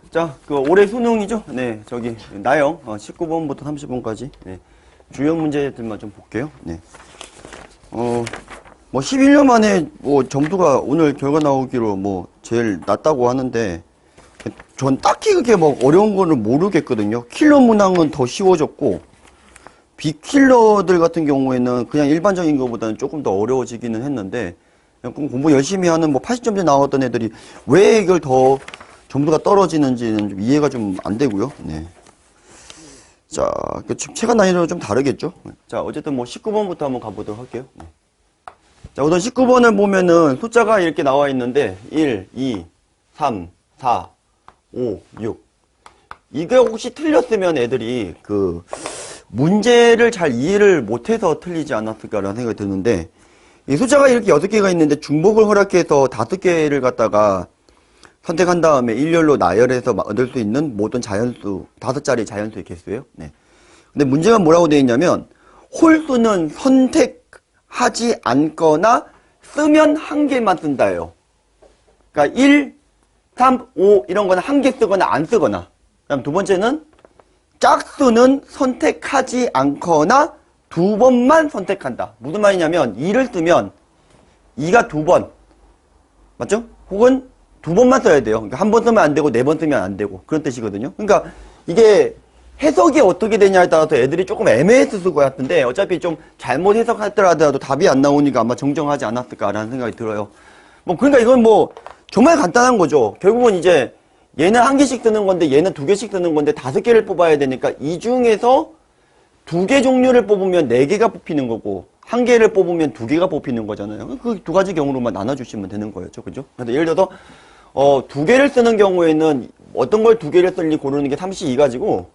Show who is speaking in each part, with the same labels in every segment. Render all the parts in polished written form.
Speaker 1: 자, 올해 수능이죠? 네, 저기, 나영, 19번부터 30번까지. 네. 주요 문제들만 좀 볼게요. 네. 11년 만에, 점수가 오늘 결과 나오기로 제일 낮다고 하는데, 전 딱히 그렇게 어려운 거는 모르겠거든요. 킬러 문항은 더 쉬워졌고, 비킬러들 같은 경우에는 그냥 일반적인 것보다는 조금 더 어려워지기는 했는데, 공부 열심히 하는 80점대 나왔던 애들이 왜 이걸 더 점수가 떨어지는지는 좀 이해가 좀 안 되고요. 네. 자, 체감 난이도는 좀 다르겠죠? 자, 어쨌든 19번부터 한번 가보도록 할게요. 네. 자, 우선 19번을 보면은 숫자가 이렇게 나와 있는데, 1, 2, 3, 4, 5, 6. 이게 혹시 틀렸으면 애들이 문제를 잘 이해를 못해서 틀리지 않았을까라는 생각이 드는데, 이 숫자가 이렇게 6개가 있는데 중복을 허락해서 5개를 갖다가 선택한 다음에 일렬로 나열해서 얻을 수 있는 모든 자연수, 5자리 자연수의 개수예요. 네. 근데 문제가 뭐라고 되어 있냐면, 홀수는 선택하지 않거나 쓰면 한 개만 쓴다예요. 그러니까 1, 3, 5 이런 거는 한 개 쓰거나 안 쓰거나. 그다음 두 번째는 짝수는 선택하지 않거나 2번만 선택한다. 무슨 말이냐면 2를 쓰면 2가 2번. 맞죠? 혹은 2번만 써야 돼요. 그러니까 한 번 쓰면 안 되고 4번 쓰면 안 되고 그런 뜻이거든요. 그러니까 이게 해석이 어떻게 되냐에 따라서 애들이 조금 애매했을 것 같은데 어차피 좀 잘못 해석하더라도 답이 안 나오니까 아마 정정하지 않았을까라는 생각이 들어요. 그러니까 이건 정말 간단한 거죠. 결국은 이제 얘는 한 개씩 쓰는 건데 얘는 2개씩 쓰는 건데 5개를 뽑아야 되니까 이 중에서 2개 종류를 뽑으면 4개가 뽑히는 거고 1개를 뽑으면 2개가 뽑히는 거잖아요. 그 2가지 경우로만 나눠주시면 되는 거였죠. 그죠? 그래서 예를 들어서 2개를 쓰는 경우에는 어떤 걸 2개를 쓸지 고르는 게 32가지고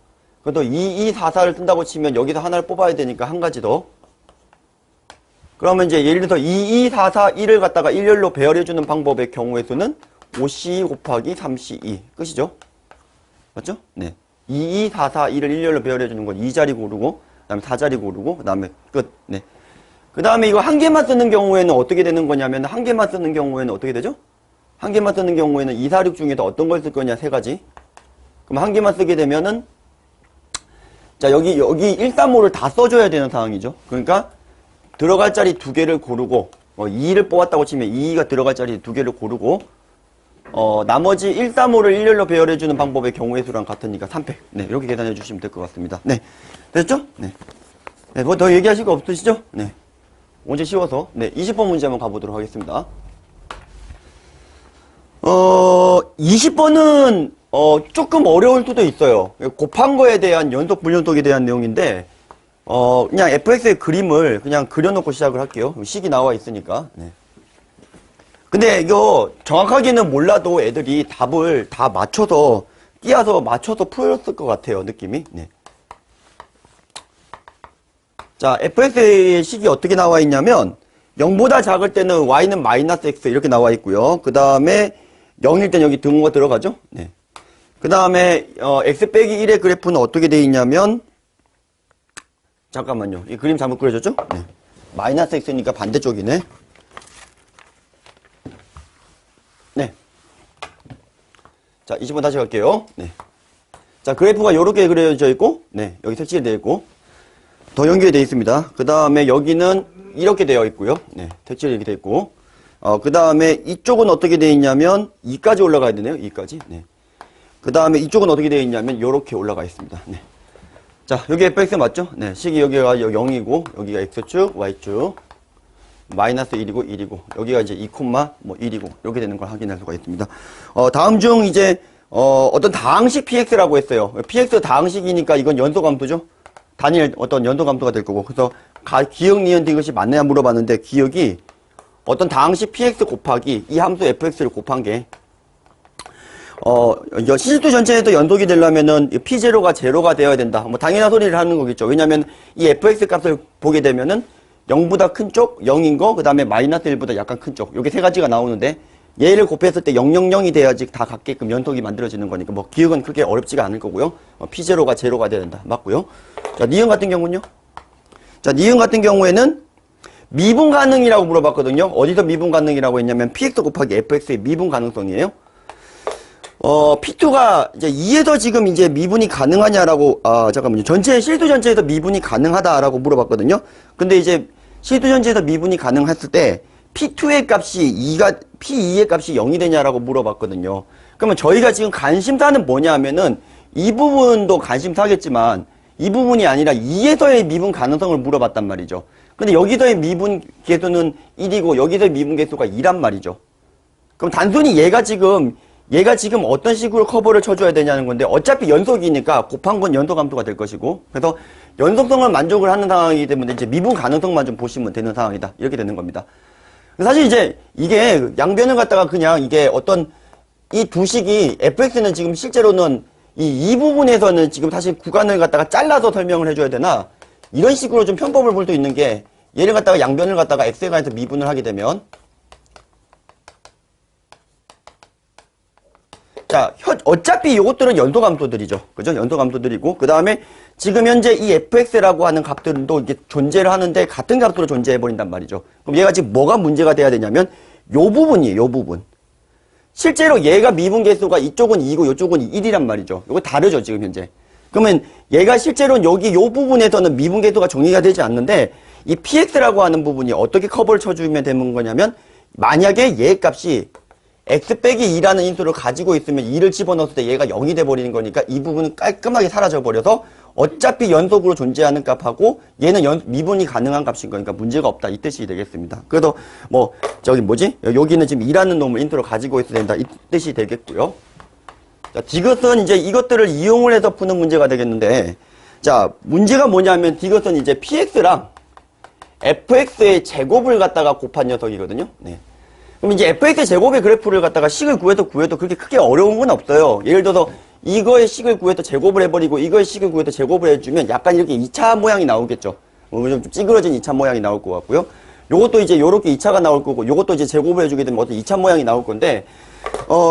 Speaker 1: 그래도 2, 2, 4, 4를 쓴다고 치면 여기서 하나를 뽑아야 되니까 한 가지 더. 그러면 이제 예를 들어서 2, 2, 4, 4, 1을 갖다가 일렬로 배열해주는 방법의 경우의 수는 5C 곱하기 3C2 끝이죠? 맞죠? 네. 2, 2, 4, 4, 1을 일렬로 배열해주는 건 2자리 고르고 그 다음에 4자리 고르고 그 다음에 끝. 네. 그 다음에 이거 한 개만 쓰는 경우에는 어떻게 되는 거냐면 한 개만 쓰는 경우에는 어떻게 되죠? 한 개만 쓰는 경우에는 2, 4, 6 중에서 어떤 걸 쓸 거냐 3가지. 그럼 한 개만 쓰게 되면은 자 여기 1, 3, 5를 다 써줘야 되는 상황이죠. 그러니까 들어갈 자리 2개를 고르고 2를 뽑았다고 치면 2가 들어갈 자리 2개를 고르고 나머지 1, 3, 5를 일렬로 배열해주는 방법의 경우의 수랑 같으니까 300. 네, 이렇게 계산해 주시면 될 것 같습니다. 네. 됐죠? 네. 네, 뭐 더 얘기하실 거 없으시죠? 네. 문제 쉬워서. 네, 20번 문제 한번 가보도록 하겠습니다. 20번은, 조금 어려울 수도 있어요. 곱한 거에 대한 연속 불연속에 대한 내용인데, 그냥 fx의 그림을 그냥 그려놓고 시작을 할게요. 식이 나와 있으니까. 네. 근데 이거 정확하게는 몰라도 애들이 답을 다 맞춰서 끼어서 맞춰서 풀었을 것 같아요. 느낌이. 네. 자, fx의 식이 어떻게 나와 있냐면 0보다 작을 때는 y는 마이너스 x 이렇게 나와 있고요. 그 다음에 0일 땐 여기 등호가 들어가죠. 네. 그 다음에 x 빼기 1의 그래프는 어떻게 돼 있냐면 잠깐만요. 이 그림 잘못 그려졌죠? 네. 마이너스 x니까 반대쪽이네. 네. 자, 20번 다시 갈게요. 네. 자, 그래프가 이렇게 그려져 있고, 네. 여기 색칠이 되어 있고, 더 연결이 되어 있습니다. 그 다음에 여기는 이렇게 되어 있고요. 네. 색칠이 이렇게 되어 있고, 그 다음에 이쪽은 어떻게 되어 있냐면, 2까지 올라가야 되네요. 2까지. 네. 그 다음에 이쪽은 어떻게 되어 있냐면, 이렇게 올라가 있습니다. 네. 자, 여기 fx 맞죠? 네. 식이 여기가 0이고, 여기가 x축, y축. 마이너스 1이고 1이고 여기가 이제 2,1이고 이렇게 되는 걸 확인할 수가 있습니다. 다음 중 이제 어떤 다항식 px라고 했어요. px 다항식이니까 이건 연소감수죠. 단일 어떤 연소감수가 될 거고 그래서 기억 니은 이것이 맞느냐 물어봤는데 기억이 어떤 다항식 px 곱하기 이 함수 fx를 곱한 게 실수 전체에서 연속이 되려면은 p0가 0가 되어야 된다. 뭐 당연한 소리를 하는 거겠죠. 왜냐면 이 fx 값을 보게 되면은 0보다 큰 쪽, 0인 거, 그 다음에 마이너스 1보다 약간 큰 쪽. 요게 3가지가 나오는데, 얘를 곱했을 때 000이 돼야지 다 같게끔 연속이 만들어지는 거니까, 뭐, 기억은 그렇게 어렵지가 않을 거고요. P0가 0가 돼야 된다. 맞고요. 자, 니은 같은 경우는요? 자, 니은 같은 경우에는 미분 가능이라고 물어봤거든요. 어디서 미분 가능이라고 했냐면, px 곱하기 fx의 미분 가능성이에요. P2가 이제 2에서 지금 이제 미분이 가능하냐라고, 잠깐만요. 실수 전체에서 미분이 가능하다라고 물어봤거든요. 근데 이제 실수 전체에서 미분이 가능했을 때 P2의 값이 P2의 값이 0이 되냐라고 물어봤거든요. 그러면 저희가 지금 관심사는 뭐냐 하면은 이 부분도 관심사겠지만 이 부분이 아니라 2에서의 미분 가능성을 물어봤단 말이죠. 근데 여기서의 미분 개수는 1이고 여기서의 미분 개수가 2란 말이죠. 그럼 단순히 얘가 지금 어떤 식으로 커버를 쳐줘야 되냐는 건데 어차피 연속이니까 곱한 건 연속함수가 될 것이고 그래서 연속성을 만족을 하는 상황이기 때문에 이제 미분 가능성만 좀 보시면 되는 상황이다. 이렇게 되는 겁니다. 사실 이제 이게 양변을 갖다가 그냥 이게 어떤 이 두 식이 fx는 지금 실제로는 이 부분에서는 지금 사실 구간을 갖다가 잘라서 설명을 해줘야 되나 이런 식으로 좀 편법을 볼 수 있는 게 얘를 갖다가 양변을 갖다가 x에 관해서 미분을 하게 되면 자, 어차피 이것들은 연소감소들이죠. 그죠? 연소감소들이고, 그 다음에 지금 현재 이 fx라고 하는 값들도 이게 존재를 하는데 같은 값으로 존재해버린단 말이죠. 그럼 얘가 지금 뭐가 문제가 돼야 되냐면, 요 부분이에요, 요 부분. 실제로 얘가 미분 개수가 이쪽은 2고 이쪽은 1이란 말이죠. 이거 다르죠, 지금 현재. 그러면 얘가 실제로는 여기 요 부분에서는 미분 개수가 정의가 되지 않는데, 이 px라고 하는 부분이 어떻게 커버를 쳐주면 되는 거냐면, 만약에 얘 값이 x 빼기 2라는 인수를 가지고 있으면 2를 집어넣었을 때 얘가 0이 돼버리는 거니까 이 부분은 깔끔하게 사라져버려서 어차피 연속으로 존재하는 값하고 얘는 미분이 가능한 값인 거니까 문제가 없다 이 뜻이 되겠습니다. 그래서 뭐 여기는 지금 2라는 놈을 인수로 가지고 있어야 된다 이 뜻이 되겠고요. 자, 디귿은 이제 이것들을 이용을 해서 푸는 문제가 되겠는데 자 문제가 뭐냐면 디귿은 이제 px랑 fx의 제곱을 갖다가 곱한 녀석이거든요. 네. 그럼 이제 fx 제곱의 그래프를 갖다가 식을 구해도 그렇게 크게 어려운 건 없어요. 예를 들어서 이거의 식을 구해서 제곱을 해버리고 이거의 식을 구해서 제곱을 해주면 약간 이렇게 2차 모양이 나오겠죠. 좀 찌그러진 2차 모양이 나올 것 같고요. 요것도 이제 요렇게 2차가 나올 거고 요것도 이제 제곱을 해주게 되면 어떤 2차 모양이 나올 건데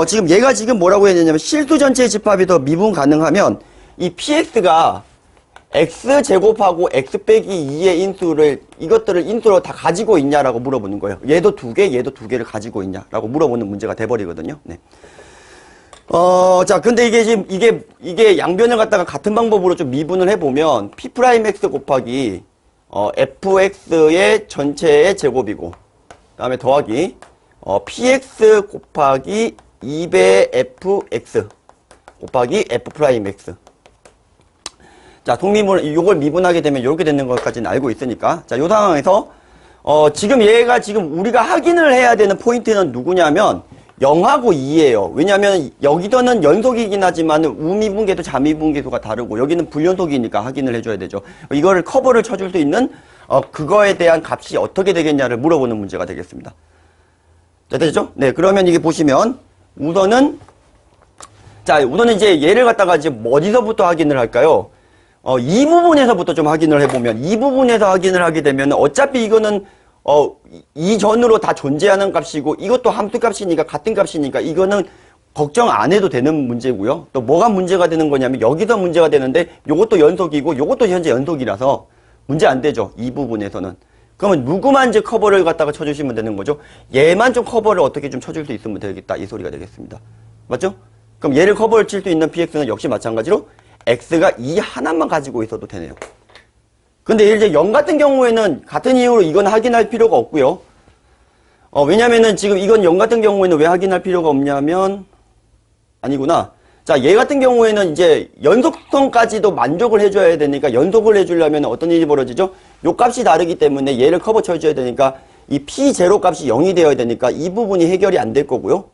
Speaker 1: 지금 얘가 지금 뭐라고 했냐면 실수 전체의 집합이 더 미분 가능하면 이 px가 x제곱하고 x 빼기 2의 인수를 이것들을 인수로 다 가지고 있냐라고 물어보는 거예요. 얘도 두 개를 가지고 있냐라고 물어보는 문제가 돼버리거든요. 네. 자, 근데 이게 지금 이게 양변을 갖다가 같은 방법으로 좀 미분을 해보면 p'x 곱하기 fx의 전체의 제곱이고 그다음에 더하기 px 곱하기 2배 fx 곱하기 f'x 자, 요걸 미분하게 되면 이렇게 되는 것까지는 알고 있으니까. 자, 요 상황에서, 지금 우리가 확인을 해야 되는 포인트는 누구냐면, 0하고 2예요. 왜냐면, 여기서는 연속이긴 하지만, 우미분계도 자미분계수가 다르고, 여기는 불연속이니까 확인을 해줘야 되죠. 이거를 커버를 쳐줄 수 있는, 그거에 대한 값이 어떻게 되겠냐를 물어보는 문제가 되겠습니다. 자, 되죠? 네, 그러면 이게 보시면, 우선은 이제 얘를 갖다가 이제 어디서부터 확인을 할까요? 이 부분에서부터 좀 확인을 해보면 이 부분에서 확인을 하게 되면 어차피 이거는 이전으로 다 존재하는 값이고 이것도 함수 값이니까 같은 값이니까 이거는 걱정 안 해도 되는 문제고요. 또 뭐가 문제가 되는 거냐면 여기서 문제가 되는데 요것도 연속이고 요것도 현재 연속이라서 문제 안 되죠. 이 부분에서는. 그러면 누구만 이제 커버를 갖다가 쳐주시면 되는 거죠. 얘만 좀 커버를 어떻게 좀 쳐줄 수 있으면 되겠다 이 소리가 되겠습니다. 맞죠? 그럼 얘를 커버를 칠 수 있는 px는 역시 마찬가지로 x가 2 하나만 가지고 있어도 되네요. 근데 이제 0 같은 경우에는 같은 이유로 이건 확인할 필요가 없고요. 왜냐면은 지금 이건 0 같은 경우에는 왜 확인할 필요가 없냐면 아니구나. 자, 얘 같은 경우에는 이제 연속성까지도 만족을 해줘야 되니까 연속을 해주려면 어떤 일이 벌어지죠? 요 값이 다르기 때문에 얘를 커버 쳐줘야 되니까 이 p0 값이 0이 되어야 되니까 이 부분이 해결이 안 될 거고요.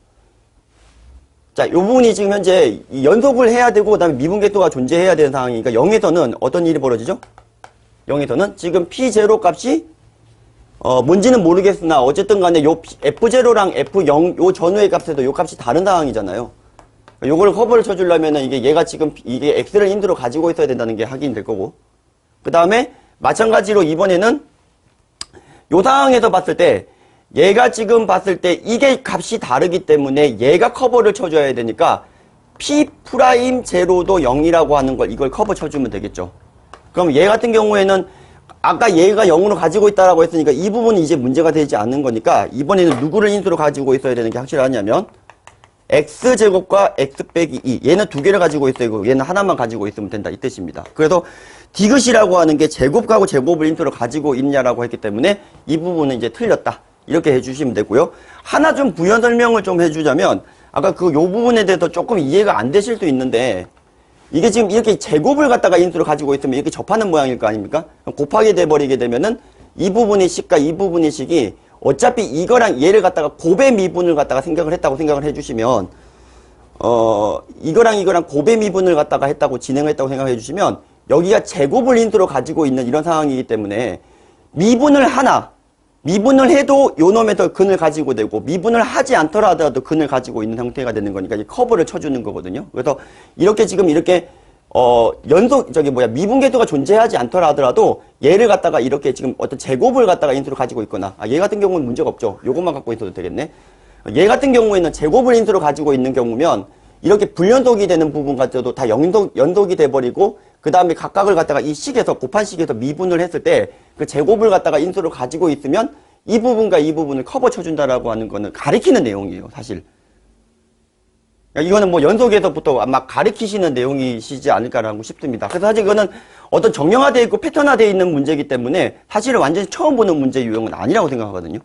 Speaker 1: 자, 이 부분이 지금 현재 연속을 해야 되고 그다음에 미분계수가 존재해야 되는 상황이니까 0에서는 어떤 일이 벌어지죠? 0에서는 지금 P0 값이 뭔지는 모르겠으나 어쨌든 간에 요 F0랑 F0 요 전후의 값에도 요 값이 다른 상황이잖아요. 요거를 커버를 쳐주려면은 얘가 지금 이게 X를 인수로 가지고 있어야 된다는 게 확인이 될 거고. 그 다음에 마찬가지로 이번에는 요 상황에서 봤을 때 얘가 지금 봤을 때 이게 값이 다르기 때문에 얘가 커버를 쳐줘야 되니까 P'0도 0이라고 하는 걸 이걸 커버 쳐주면 되겠죠. 그럼 얘 같은 경우에는 아까 얘가 0으로 가지고 있다라고 했으니까 이 부분이 이제 문제가 되지 않는 거니까 이번에는 누구를 인수로 가지고 있어야 되는 게 확실하냐면 x제곱과 x 빼기 2. 얘는 두 개를 가지고 있어요. 얘는 하나만 가지고 있으면 된다. 이 뜻입니다. 그래서 디귿이라고 하는 게 제곱하고 제곱을 인수로 가지고 있냐라고 했기 때문에 이 부분은 이제 틀렸다. 이렇게 해주시면 되고요. 하나 좀 부연 설명을 좀 해주자면 아까 요 부분에 대해서 조금 이해가 안 되실 수 있는데 이게 지금 이렇게 제곱을 갖다가 인수로 가지고 있으면 이렇게 접하는 모양일 거 아닙니까? 곱하게 돼버리게 되면은 이 부분의 식과 이 부분의 식이 어차피 이거랑 얘를 갖다가 곱의 미분을 갖다가 생각을 했다고 생각을 해주시면 이거랑 곱의 미분을 갖다가 했다고 진행을 했다고 생각해 주시면 여기가 제곱을 인수로 가지고 있는 이런 상황이기 때문에 미분을 해도 요 놈에서 근을 가지고 되고 미분을 하지 않더라 하더라도 근을 가지고 있는 형태가 되는 거니까 이 커브를 쳐주는 거거든요. 그래서 이렇게 지금 이렇게 미분계수가 존재하지 않더라 하더라도 얘를 갖다가 이렇게 지금 어떤 제곱을 갖다가 인수로 가지고 있거나 얘 같은 경우는 문제가 없죠. 요것만 갖고 있어도 되겠네. 얘 같은 경우에는 제곱을 인수로 가지고 있는 경우면 이렇게 불연속이 되는 부분 같아도 다 연속이 돼버리고 그 다음에 각각을 갖다가 이 식에서 곱한 식에서 미분을 했을 때 그 제곱을 갖다가 인수로 가지고 있으면 이 부분과 이 부분을 커버 쳐준다라고 하는 거는 가리키는 내용이에요, 사실. 이거는 뭐 연속에서부터 막 가리키시는 내용이시지 않을까라고 싶습니다. 그래서 사실 이거는 어떤 정형화되어 있고 패턴화되어 있는 문제이기 때문에 사실은 완전히 처음 보는 문제 유형은 아니라고 생각하거든요.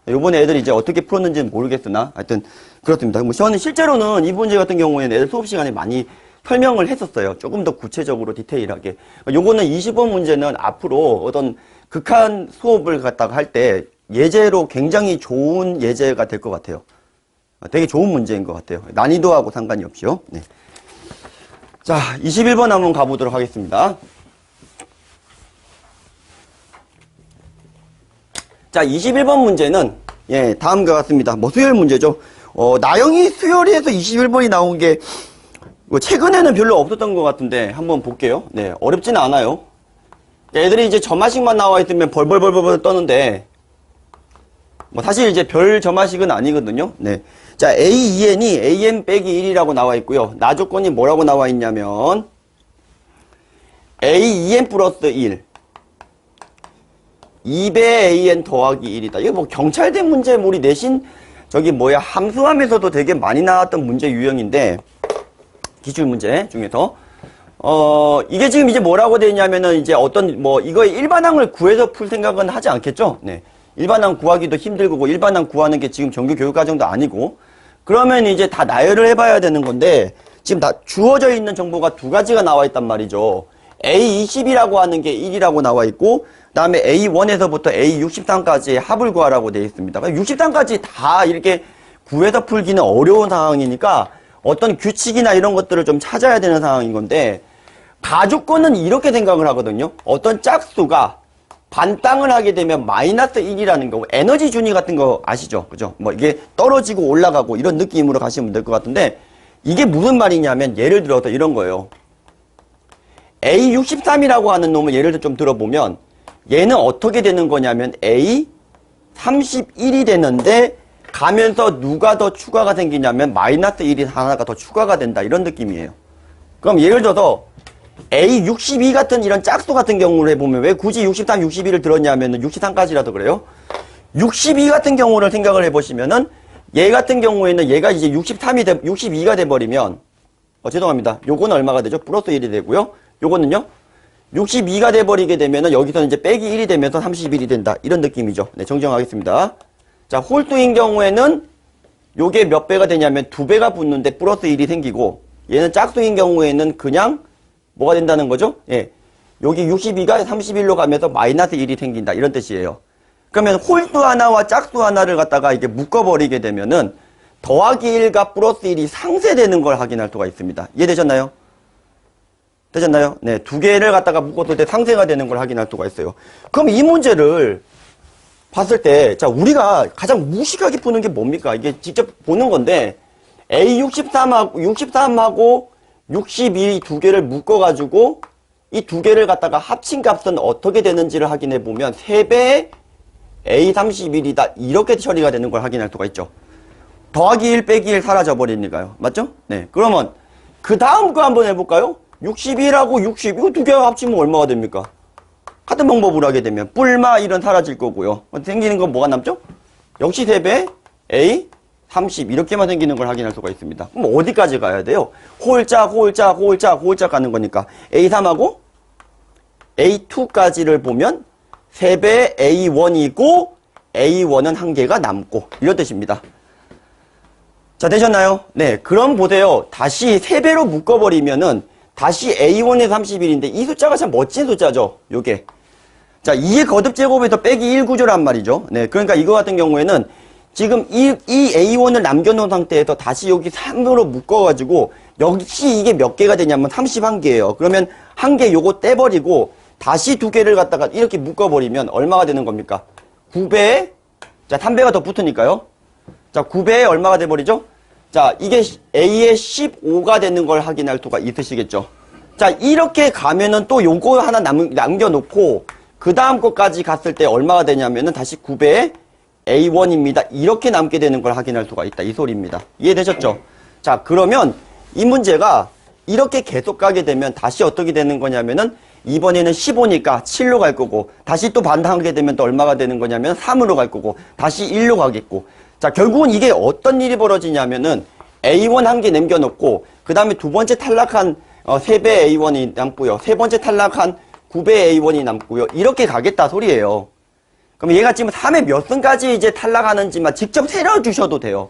Speaker 1: 요번에 애들이 이제 어떻게 풀었는지는 모르겠으나 하여튼 그렇습니다. 뭐 저는 실제로는 이 문제 같은 경우에는 애들 수업 시간에 많이 설명을 했었어요. 조금 더 구체적으로 디테일하게. 요거는 20번 문제는 앞으로 어떤 극한 수업을 갖다가 할 때 예제로 굉장히 좋은 예제가 될 것 같아요. 되게 좋은 문제인 것 같아요. 난이도하고 상관이 없이요. 네. 자, 21번 한번 가보도록 하겠습니다. 자, 21번 문제는 다음과 같습니다. 뭐 수열 문제죠. 나영이 수열이에서 21번이 나온 게 최근에는 별로 없었던 것 같은데 한번 볼게요. 네, 어렵지는 않아요. 애들이 이제 점화식만 나와 있으면 벌벌벌벌 떠는데 뭐 사실 이제 별 점화식은 아니거든요. 네. 자, AEN이 AN 빼기 1이라고 나와 있고요. 나 조건이 뭐라고 나와 있냐면 AEN 플러스 1 2배 AN 더하기 1이다. 이거 뭐 경찰대 문제 우리 내신 함수함에서도 되게 많이 나왔던 문제 유형인데 기출 문제 중에서 이게 지금 이제 뭐라고 되어 있냐면은 이제 이거의 일반항을 구해서 풀 생각은 하지 않겠죠? 네. 일반항 구하기도 힘들고 일반항 구하는 게 지금 정규 교육과정도 아니고 그러면 이제 다 나열을 해봐야 되는 건데 지금 다 주어져 있는 정보가 두 가지가 나와 있단 말이죠. A20이라고 하는 게 1이라고 나와 있고 그 다음에 A1에서부터 A63까지의 합을 구하라고 되어 있습니다. 63까지 다 이렇게 구해서 풀기는 어려운 상황이니까 어떤 규칙이나 이런 것들을 좀 찾아야 되는 상황인 건데 가주권은 이렇게 생각을 하거든요. 어떤 짝수가 반땅을 하게 되면 마이너스 1이라는 거, 에너지 준위 같은 거 아시죠? 그죠? 뭐 이게 떨어지고 올라가고 이런 느낌으로 가시면 될 것 같은데 이게 무슨 말이냐면 예를 들어서 이런 거예요. A63이라고 하는 놈을 예를 들어 좀 들어보면 얘는 어떻게 되는 거냐면 A31이 되는데 가면서 누가 더 추가가 생기냐면 마이너스 1이 하나가 더 추가가 된다 이런 느낌이에요. 그럼 예를 들어서 A62 같은 이런 짝수 같은 경우를 해보면 왜 굳이 63, 61을 들었냐면 63까지라도 그래요. 62 같은 경우를 생각을 해보시면은 얘 같은 경우에는 얘가 이제 62가 돼버리면 죄송합니다. 요거는 얼마가 되죠? 플러스 1이 되고요. 요거는요. 62가 돼버리게 되면은 여기서는 이제 빼기 1이 되면서 31이 된다. 이런 느낌이죠. 네, 정정하겠습니다. 자, 홀수인 경우에는 요게 몇 배가 되냐면 2배가 붙는데 플러스 1이 생기고 얘는 짝수인 경우에는 그냥 뭐가 된다는 거죠? 예. 여기 62가 31로 가면서 마이너스 1이 생긴다. 이런 뜻이에요. 그러면 홀수 하나와 짝수 하나를 갖다가 이게 묶어버리게 되면은 더하기 1과 플러스 1이 상쇄되는 걸 확인할 수가 있습니다. 이해되셨나요? 되셨나요? 네. 두 개를 갖다가 묶었을 때 상쇄가 되는 걸 확인할 수가 있어요. 그럼 이 문제를 봤을 때, 자, 우리가 가장 무식하게 푸는 게 뭡니까? 이게 직접 보는 건데, A63하고 62 두 개를 묶어가지고, 이 두 개를 갖다가 합친 값은 어떻게 되는지를 확인해 보면, 3배의 A31이다. 이렇게 처리가 되는 걸 확인할 수가 있죠. 더하기 1 빼기 1 사라져버리니까요. 맞죠? 네. 그러면, 그 다음 거 한번 해볼까요? 61하고 60, 이거 두 개 합치면 얼마가 됩니까? 같은 방법으로 하게 되면 뿔마 1은 사라질 거고요. 생기는 건 뭐가 남죠? 역시 3배 A 30 이렇게만 생기는 걸 확인할 수가 있습니다. 그럼 어디까지 가야 돼요? 홀짝 가는 거니까 A3하고 A2까지를 보면 3배의 A1이고 A1은 한 개가 남고 이런 뜻입니다. 자, 되셨나요? 네, 그럼 보세요. 다시 3배로 묶어버리면은 다시 A1의 31인데 이 숫자가 참 멋진 숫자죠. 요게. 자, 2의 거듭 제곱에서 빼기 1 구조란 말이죠. 네, 그러니까 이거 같은 경우에는 지금 이 A1을 남겨놓은 상태에서 다시 여기 3으로 묶어가지고 역시 이게 몇 개가 되냐면 31개예요. 그러면 한 개 요거 떼버리고 다시 2개를 갖다가 이렇게 묶어버리면 얼마가 되는 겁니까? 9배에 자 3배가 더 붙으니까요. 자 9배에 얼마가 돼버리죠? 자 이게 A의 15가 되는 걸 확인할 수가 있으시겠죠. 자 이렇게 가면은 또 요거 하나 남겨놓고 그 다음 것까지 갔을 때 얼마가 되냐면은 다시 9배에 A1입니다. 이렇게 남게 되는 걸 확인할 수가 있다. 이 소리입니다. 이해되셨죠? 자, 그러면 이 문제가 이렇게 계속 가게 되면 다시 어떻게 되는 거냐면은 이번에는 15니까 7로 갈 거고 다시 또 반항하게 되면 또 얼마가 되는 거냐면 3으로 갈 거고 다시 1로 가겠고 자, 결국은 이게 어떤 일이 벌어지냐면은 A1 한 개 남겨놓고 그 다음에 두 번째 탈락한 3배 A1이 남고요. 세 번째 탈락한 9배 A1이 남고요. 이렇게 가겠다 소리예요. 그럼 얘가 지금 3의 몇 승까지 이제 탈락하는지만 직접 세려주셔도 돼요.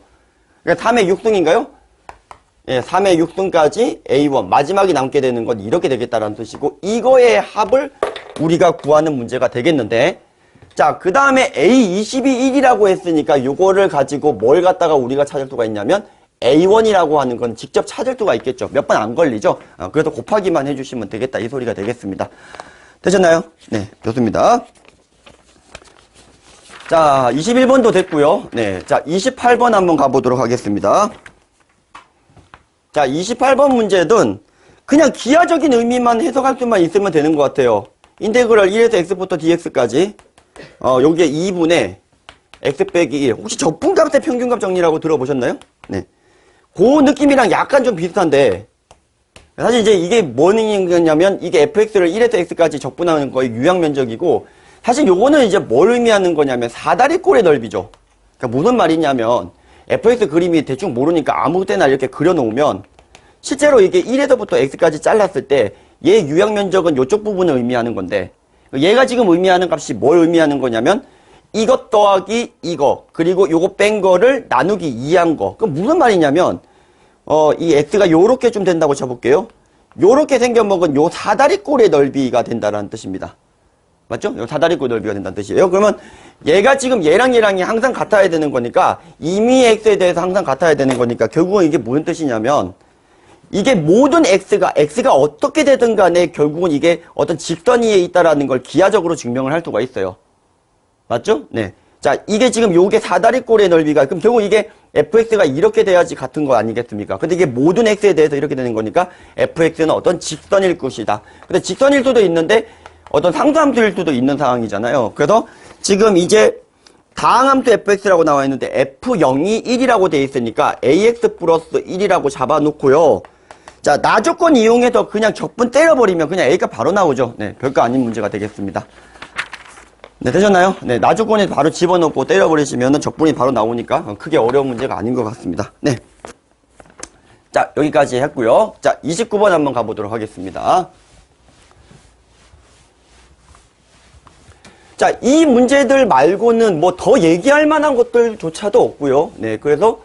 Speaker 1: 그러니까 3의 6승인가요? 예, 3의 6승까지 A1. 마지막이 남게 되는 건 이렇게 되겠다라는 뜻이고, 이거의 합을 우리가 구하는 문제가 되겠는데, 자, 그 다음에 A22 1이라고 했으니까 요거를 가지고 뭘 갖다가 우리가 찾을 수가 있냐면, A1이라고 하는 건 직접 찾을 수가 있겠죠. 몇 번 안 걸리죠? 그래서 곱하기만 해주시면 되겠다. 이 소리가 되겠습니다. 되셨나요? 네, 좋습니다. 자, 21번도 됐고요. 네, 자, 28번 한번 가보도록 하겠습니다. 자, 28번 문제는 그냥 기하적인 의미만 해석할 수만 있으면 되는 것 같아요. 인테그럴 1에서 x부터 dx까지 여기에 2분의 x 빼기 1. 혹시 적분값의 평균값 정리라고 들어보셨나요? 네, 그 느낌이랑 약간 좀 비슷한데 사실 이제 이게 뭔 의미냐면 이게 fx를 1에서 x까지 적분하는 거의 유형면적이고 사실 요거는 이제 뭘 의미하는 거냐면 사다리꼴의 넓이죠. 그러니까 무슨 말이냐면 fx 그림이 대충 모르니까 아무 때나 이렇게 그려놓으면 실제로 이게 1에서부터 x까지 잘랐을 때 얘 유형면적은 요쪽 부분을 의미하는 건데 얘가 지금 의미하는 값이 뭘 의미하는 거냐면 이것 더하기 이거 그리고 요거 뺀 거를 나누기 2한 거. 그럼 무슨 말이냐면 이 x가 요렇게 좀 된다고 쳐볼게요. 요렇게 생겨먹은 요 사다리꼴의 넓이가 된다는 뜻입니다. 맞죠? 사다리꼴 넓이가 된다는 뜻이에요. 그러면 얘가 지금 얘랑이 항상 같아야 되는 거니까 이미 x에 대해서 항상 같아야 되는 거니까 결국은 이게 무슨 뜻이냐면 이게 모든 x가 어떻게 되든 간에 결국은 이게 어떤 직선 위에 있다라는 걸 기하적으로 증명을 할 수가 있어요. 맞죠? 네. 자, 이게 지금 요게 사다리꼴의 넓이가 그럼 결국 이게 fx가 이렇게 돼야지 같은 거 아니겠습니까? 근데 이게 모든 x에 대해서 이렇게 되는 거니까 fx는 어떤 직선일 것이다. 근데 직선일 수도 있는데 어떤 상수함수일 수도 있는 상황이잖아요. 그래서 지금 이제 다항함수 fx라고 나와 있는데 f0이 1이라고 돼 있으니까 ax 플러스 1이라고 잡아놓고요. 자, 나조건 이용해서 그냥 적분 때려버리면 그냥 a가 바로 나오죠. 네, 별거 아닌 문제가 되겠습니다. 네, 되셨나요? 네, 나조건에 바로 집어넣고 때려버리시면 적분이 바로 나오니까 크게 어려운 문제가 아닌 것 같습니다. 네. 자, 여기까지 했고요. 자, 29번 한번 가보도록 하겠습니다. 자, 이 문제들 말고는 뭐 더 얘기할 만한 것들조차도 없고요. 네, 그래서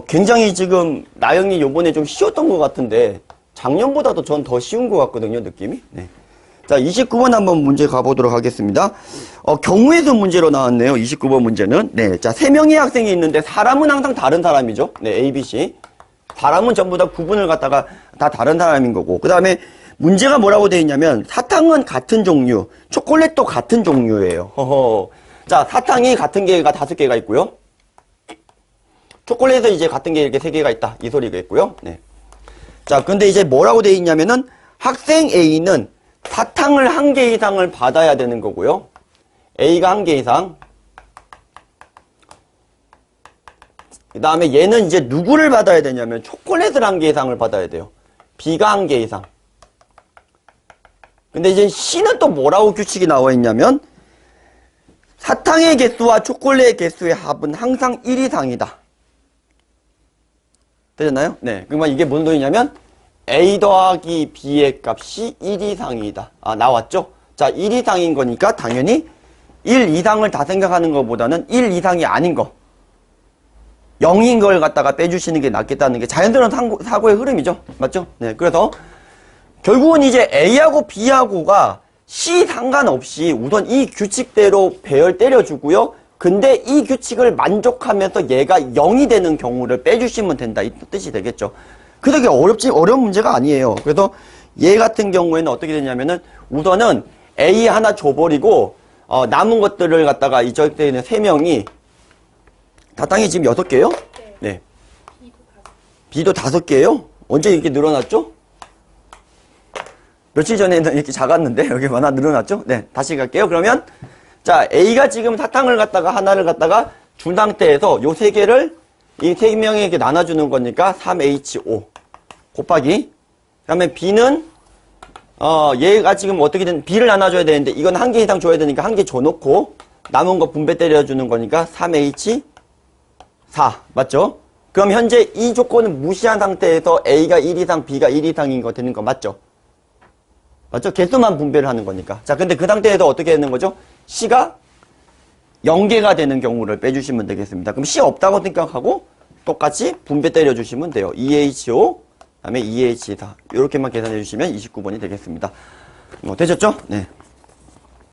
Speaker 1: 굉장히 지금 나영이 요번에 좀 쉬웠던 것 같은데 작년보다도 전 더 쉬운 것 같거든요, 느낌이. 네. 자, 29번 한번 문제 가보도록 하겠습니다. 경우에서 문제로 나왔네요, 29번 문제는. 네, 자, 3명의 학생이 있는데 사람은 항상 다른 사람이죠. 네, A, B, C. 사람은 전부 다 구분을 갖다가 다 다른 사람인 거고. 그 다음에 문제가 뭐라고 되어 있냐면 사탕은 같은 종류, 초콜릿도 같은 종류예요. 허허. 자, 사탕이 같은 개가 5개가 있고요. 초콜릿은 이제 같은 게 이렇게 3개가 있다. 이 소리가 있고요. 네. 자, 근데 이제 뭐라고 되어 있냐면은 학생 A는 사탕을 1개 이상을 받아야 되는 거고요. A가 1개 이상. 그 다음에 얘는 이제 누구를 받아야 되냐면 초콜릿을 1개 이상을 받아야 돼요. B가 1개 이상. 근데 이제 C는 또 뭐라고 규칙이 나와 있냐면 사탕의 개수와 초콜릿의 개수의 합은 항상 1 이상이다. 되셨나요? 네. 그러면 이게 무슨 소리냐면 A 더하기 B의 값이 1 이상이다. 아, 나왔죠? 자, 1 이상인 거니까 당연히 1 이상을 다 생각하는 것보다는 1 이상이 아닌 거, 0인 걸 갖다가 빼주시는 게 낫겠다는 게 자연스러운 사고의 흐름이죠. 맞죠? 네. 그래서 결국은 이제 A하고 B하고가 C 상관없이 우선 이 규칙대로 배열 때려주고요. 근데 이 규칙을 만족하면서 얘가 0이 되는 경우를 빼주시면 된다. 이 뜻이 되겠죠. 그게 어려운 문제가 아니에요. 그래서 얘 같은 경우에는 어떻게 되냐면은 우선은 A 하나 줘버리고 남은 것들을 갖다가 이쪽에 있는 3명이 다땅이 지금 6개예요? 네. B도 5개예요? 언제 이렇게 늘어났죠? 며칠 전에는 이렇게 작았는데 여기 하나 늘어났죠? 네. 다시 갈게요. 그러면 자, A가 지금 사탕을 갖다가 하나를 갖다가 준 상태에서 요 3개를 이 3명에게 나눠주는 거니까 3H5 곱하기 그 다음에 B는 얘가 지금 어떻게든 B를 나눠줘야 되는데 이건 1개 이상 줘야 되니까 1개 줘놓고 남은 거 분배 때려주는 거니까 3H4 맞죠? 그럼 현재 이 조건은 무시한 상태에서 A가 1 이상 B가 1 이상인 거 되는 거 맞죠? 맞죠? 개수만 분배를 하는 거니까. 자, 근데 그 상태에서 어떻게 되는 거죠? C가 0개가 되는 경우를 빼주시면 되겠습니다. 그럼 C 없다고 생각하고 똑같이 분배 때려주시면 돼요. 2H5, 그 다음에 2H4. 이렇게만 계산해 주시면 29번이 되겠습니다. 되셨죠? 네.